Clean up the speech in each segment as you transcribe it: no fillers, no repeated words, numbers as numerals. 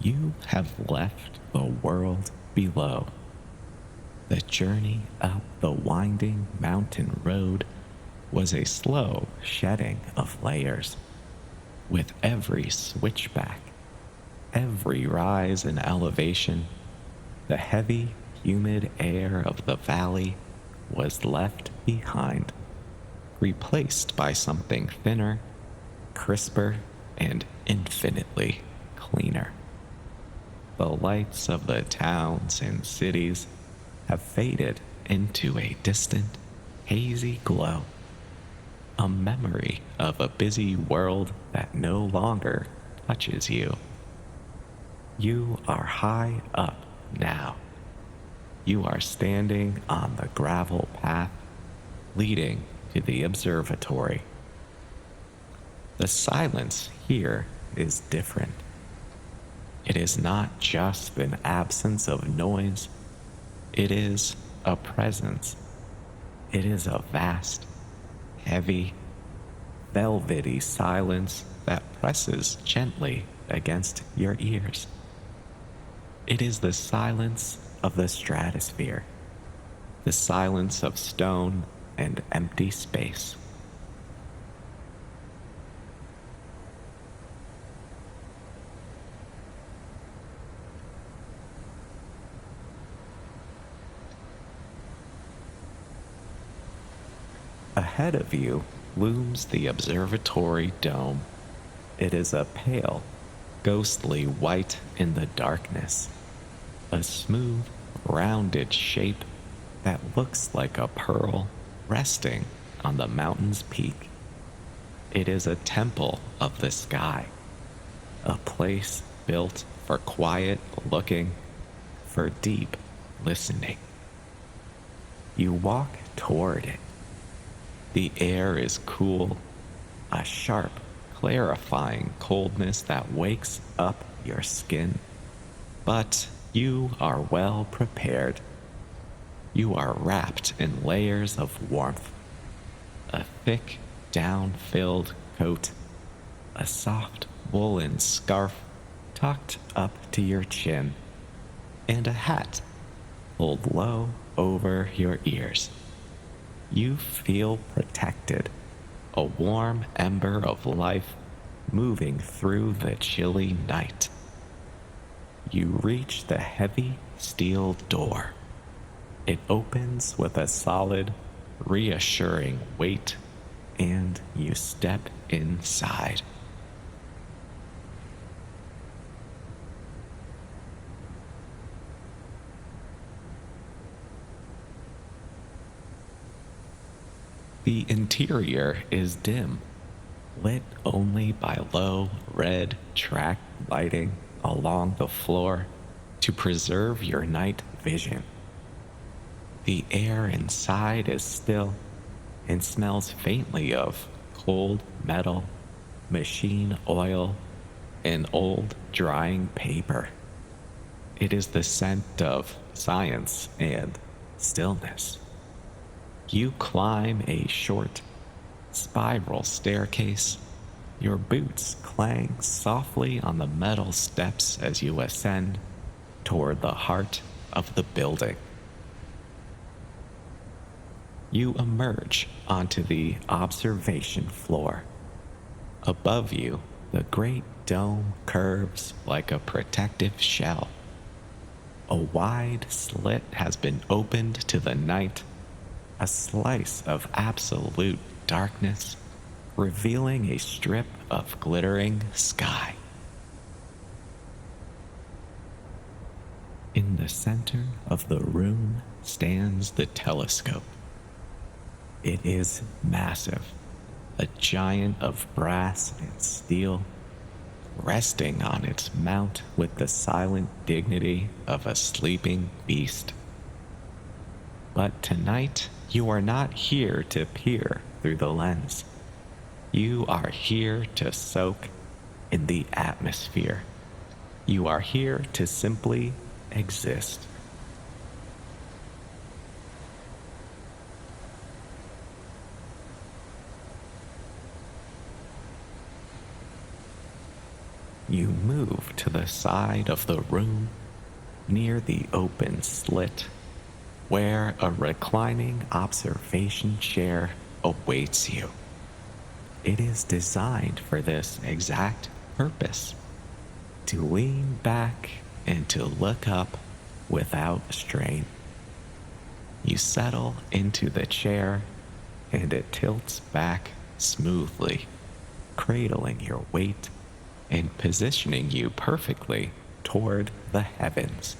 You have left the world below. The journey up the winding mountain road was a slow shedding of layers. With every switchback, every rise in elevation, the heavy, humid air of the valley was left behind, replaced by something thinner, crisper, and infinitely cleaner. The lights of the towns and cities have faded into a distant, hazy glow, a memory of a busy world that no longer touches you. You are high up now. You are standing on the gravel path leading to the observatory. The silence here is different. It is not just an absence of noise, it is a presence. It is a vast, heavy, velvety silence that presses gently against your ears. It is the silence of the stratosphere, the silence of stone and empty space. Ahead of you looms the observatory dome. It is a pale, ghostly white in the darkness, a smooth, rounded shape that looks like a pearl resting on the mountain's peak. It is a temple of the sky, a place built for quiet looking, for deep listening. You walk toward it. The air is cool, a sharp, clarifying coldness that wakes up your skin. But you are well prepared. You are wrapped in layers of warmth, a thick, down-filled coat, a soft woolen scarf tucked up to your chin, and a hat pulled low over your ears. You feel protected, a warm ember of life moving through the chilly night. You reach the heavy steel door. It opens with a solid, reassuring weight, and you step inside. The interior is dim, lit only by low red track lighting along the floor to preserve your night vision. The air inside is still and smells faintly of cold metal, machine oil, and old drying paper. It is the scent of science and stillness. You climb a short, spiral staircase. Your boots clang softly on the metal steps as you ascend toward the heart of the building. You emerge onto the observation floor. Above you, the great dome curves like a protective shell. A wide slit has been opened to the night, a slice of absolute darkness, revealing a strip of glittering sky. In the center of the room stands the telescope. It is massive, a giant of brass and steel, resting on its mount with the silent dignity of a sleeping beast. But tonight, you are not here to peer through the lens. You are here to soak in the atmosphere. You are here to simply exist. you move to the side of the room near the open slit where a reclining observation chair awaits you. It is designed for this exact purpose, to lean back and to look up without strain. You settle into the chair and it tilts back smoothly, cradling your weight and positioning you perfectly toward the heavens.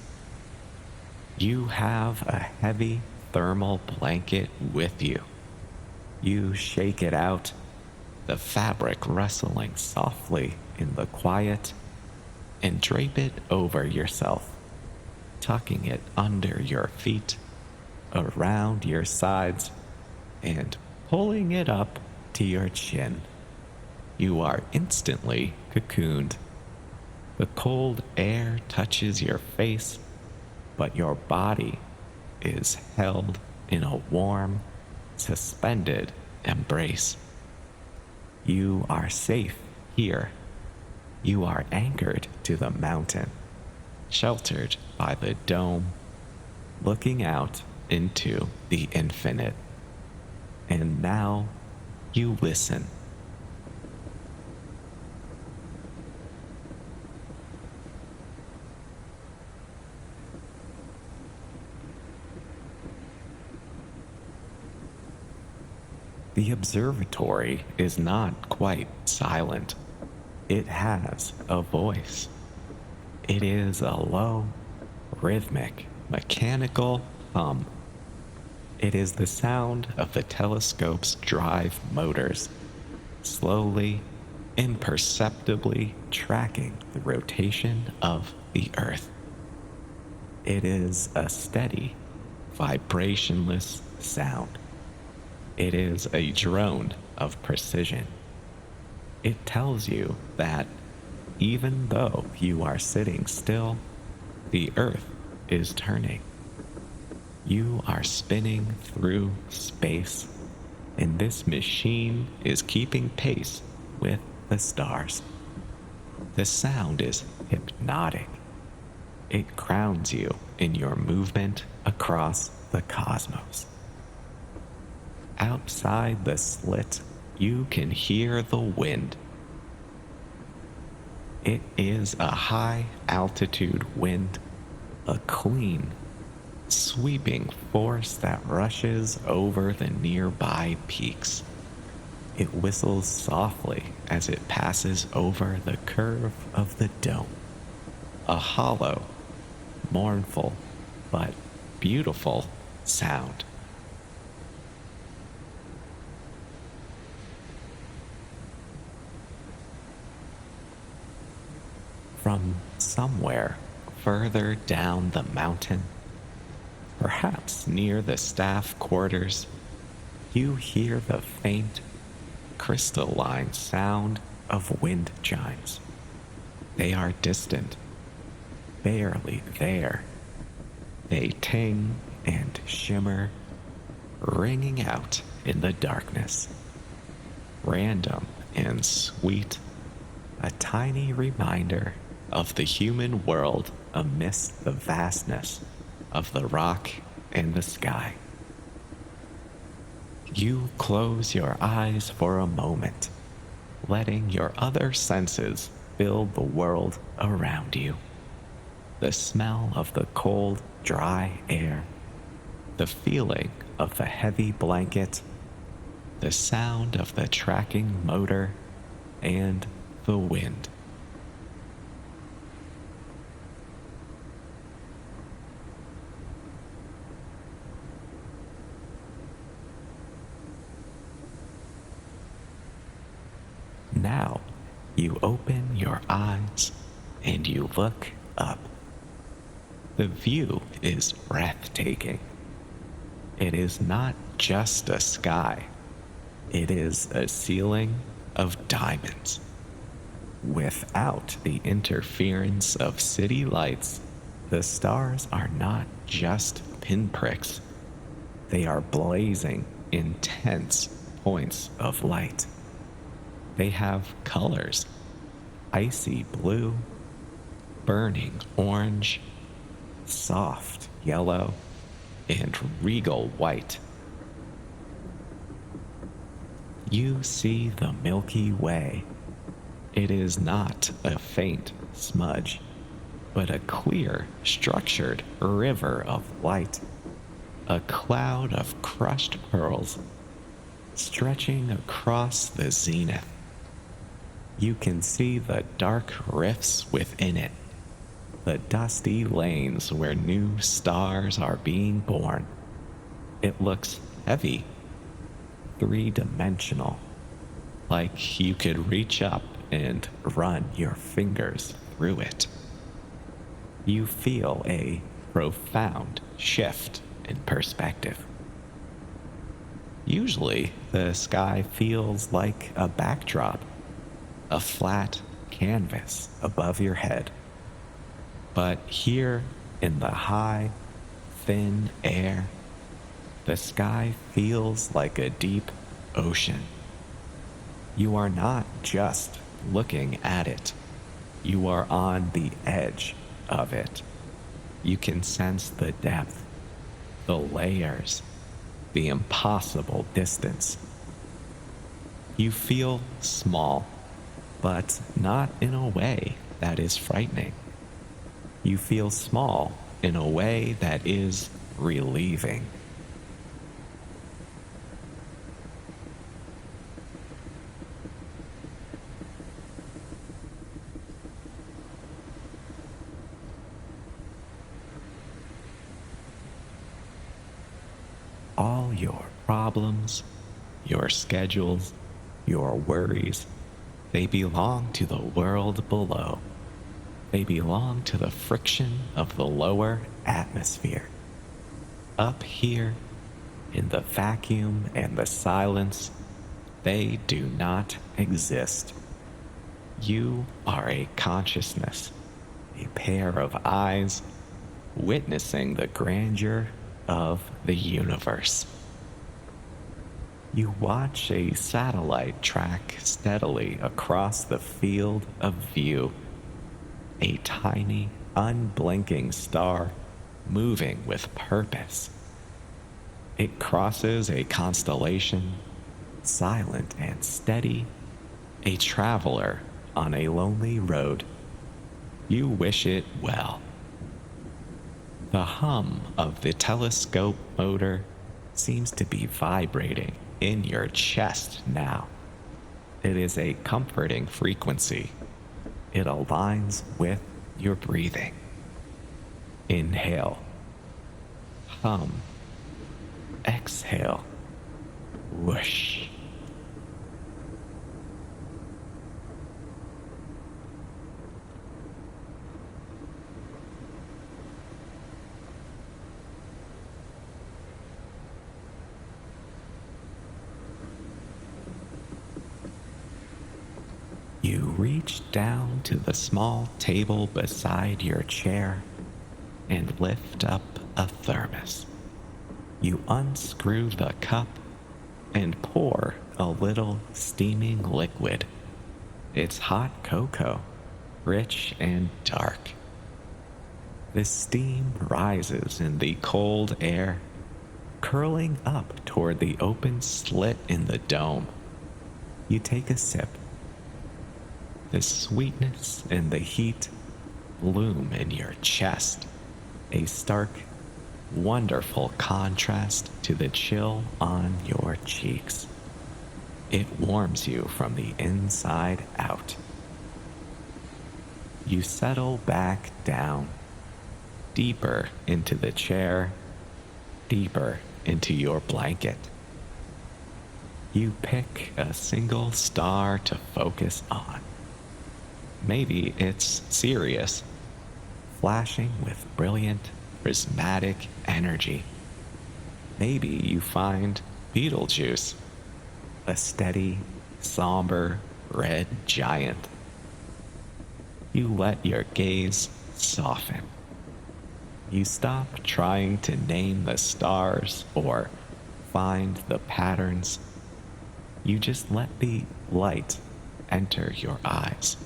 You have a heavy thermal blanket with you. You shake it out, the fabric rustling softly in the quiet, and drape it over yourself, tucking it under your feet, around your sides, and pulling it up to your chin. You are instantly cocooned. The cold air touches your face, but your body is held in a warm, suspended embrace. You are safe here. You are anchored to the mountain, sheltered by the dome, looking out into the infinite. And now you listen. The observatory is not quite silent. It has a voice. It is a low, rhythmic, mechanical hum. It is the sound of the telescope's drive motors, slowly, imperceptibly tracking the rotation of the Earth. It is a steady, vibrationless sound. It is a drone of precision. It tells you that even though you are sitting still, the Earth is turning. You are spinning through space, and this machine is keeping pace with the stars. The sound is hypnotic. It grounds you in your movement across the cosmos. Outside the slit, you can hear the wind. It is a high altitude wind, a clean, sweeping force that rushes over the nearby peaks. It whistles softly as it passes over the curve of the dome. A hollow, mournful, but beautiful sound. From somewhere further down the mountain, perhaps near the staff quarters, you hear the faint, crystalline sound of wind chimes. They are distant, barely there. They ting and shimmer, ringing out in the darkness. Random and sweet, a tiny reminder of the human world amidst the vastness of the rock and the sky. You close your eyes for a moment, letting your other senses fill the world around you. The smell of the cold, dry air, the feeling of the heavy blanket, the sound of the tracking motor, and the wind. Now, you open your eyes and you look up. The view is breathtaking. It is not just a sky, it is a ceiling of diamonds. Without the interference of city lights, the stars are not just pinpricks. They are blazing, intense points of light. They have colors, icy blue, burning orange, soft yellow, and regal white. You see the Milky Way. It is not a faint smudge, but a clear, structured river of light, a cloud of crushed pearls stretching across the zenith. You can see the dark rifts within it, the dusty lanes where new stars are being born. It looks heavy, three-dimensional, like you could reach up and run your fingers through it. You feel a profound shift in perspective. Usually, the sky feels like a backdrop, a flat canvas above your head. But here in the high, thin air, the sky feels like a deep ocean. You are not just looking at it, you are on the edge of it. You can sense the depth, the layers, the impossible distance. You feel small, but not in a way that is frightening. You feel small in a way that is relieving. All your problems, your schedules, your worries, they belong to the world below. They belong to the friction of the lower atmosphere. Up here, in the vacuum and the silence, they do not exist. You are a consciousness, a pair of eyes, witnessing the grandeur of the universe. You watch a satellite track steadily across the field of view, a tiny, unblinking star moving with purpose. It crosses a constellation, silent and steady, a traveler on a lonely road. You wish it well. The hum of the telescope motor seems to be vibrating in your chest now. It is a comforting frequency. It aligns with your breathing. Inhale. Hum. Exhale. Whoosh. You reach down to the small table beside your chair and lift up a thermos. You unscrew the cup and pour a little steaming liquid. It's hot cocoa, rich and dark. The steam rises in the cold air, curling up toward the open slit in the dome. You take a sip. The sweetness and the heat bloom in your chest, a stark, wonderful contrast to the chill on your cheeks. It warms you from the inside out. You settle back down, deeper into the chair, deeper into your blanket. You pick a single star to focus on. Maybe it's Sirius, flashing with brilliant, prismatic energy. Maybe you find Betelgeuse, a steady, somber, red giant. You let your gaze soften. You stop trying to name the stars or find the patterns. You just let the light enter your eyes.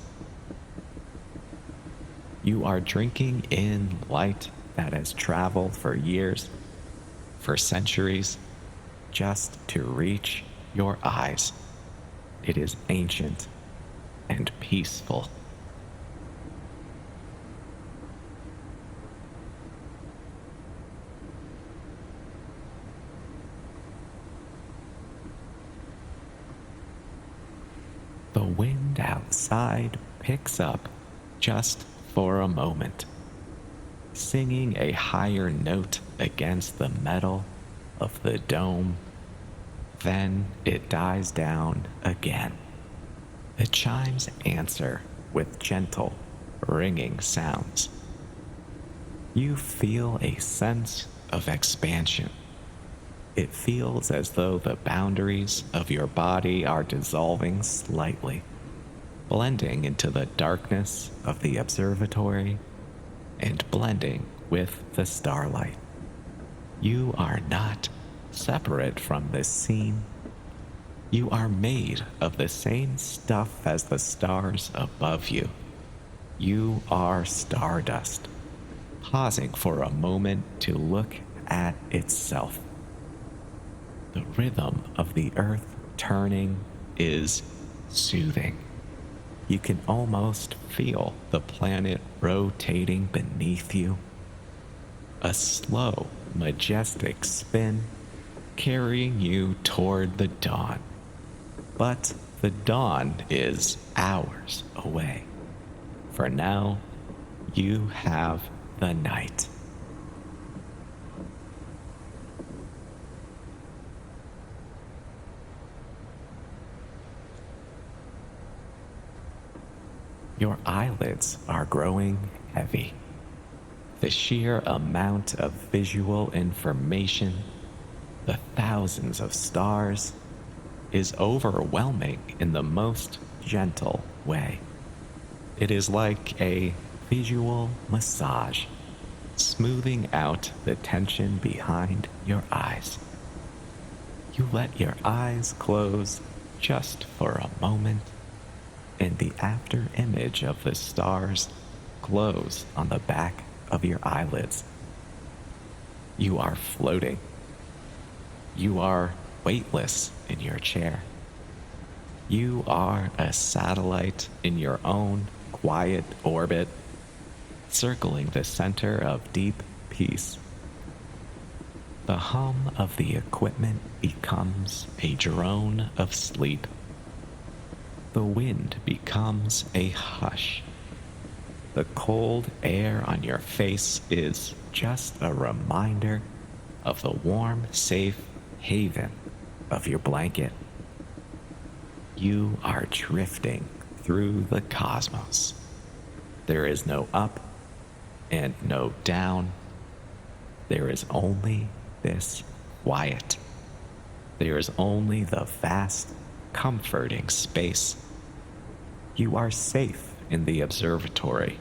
You are drinking in light that has traveled for years, for centuries, just to reach your eyes. It is ancient and peaceful. The wind outside picks up just for a moment, singing a higher note against the metal of the dome. Then it dies down again. The chimes answer with gentle, ringing sounds. You feel a sense of expansion. It feels as though the boundaries of your body are dissolving slightly, blending into the darkness of the observatory and blending with the starlight. You are not separate from this scene. You are made of the same stuff as the stars above you. You are stardust, pausing for a moment to look at itself. The rhythm of the earth turning is soothing. You can almost feel the planet rotating beneath you. A slow, majestic spin carrying you toward the dawn. But the dawn is hours away. For now, you have the night. Your eyelids are growing heavy. The sheer amount of visual information, the thousands of stars, is overwhelming in the most gentle way. It is like a visual massage, smoothing out the tension behind your eyes. You let your eyes close just for a moment, and the after image of the stars glows on the back of your eyelids. You are floating. You are weightless in your chair. You are a satellite in your own quiet orbit, circling the center of deep peace. The hum of the equipment becomes a drone of sleep. The wind becomes a hush. The cold air on your face is just a reminder of the warm, safe haven of your blanket. You are drifting through the cosmos. There is no up and no down. There is only this quiet. There is only the vast, comforting space. You are safe in the observatory.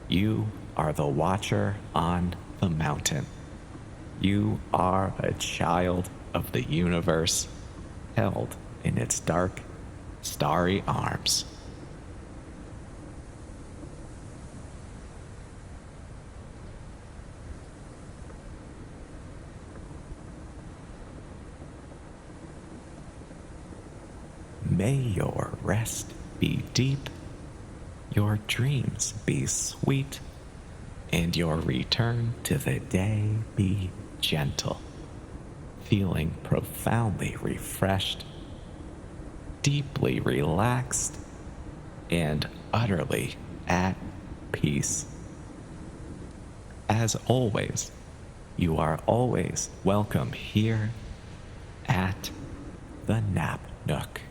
You are the watcher on the mountain. You are a child of the universe, held in its dark, starry arms. May your rest be deep, your dreams be sweet, and your return to the day be gentle, feeling profoundly refreshed, deeply relaxed, and utterly at peace. As always, you are always welcome here at the Nap Nook.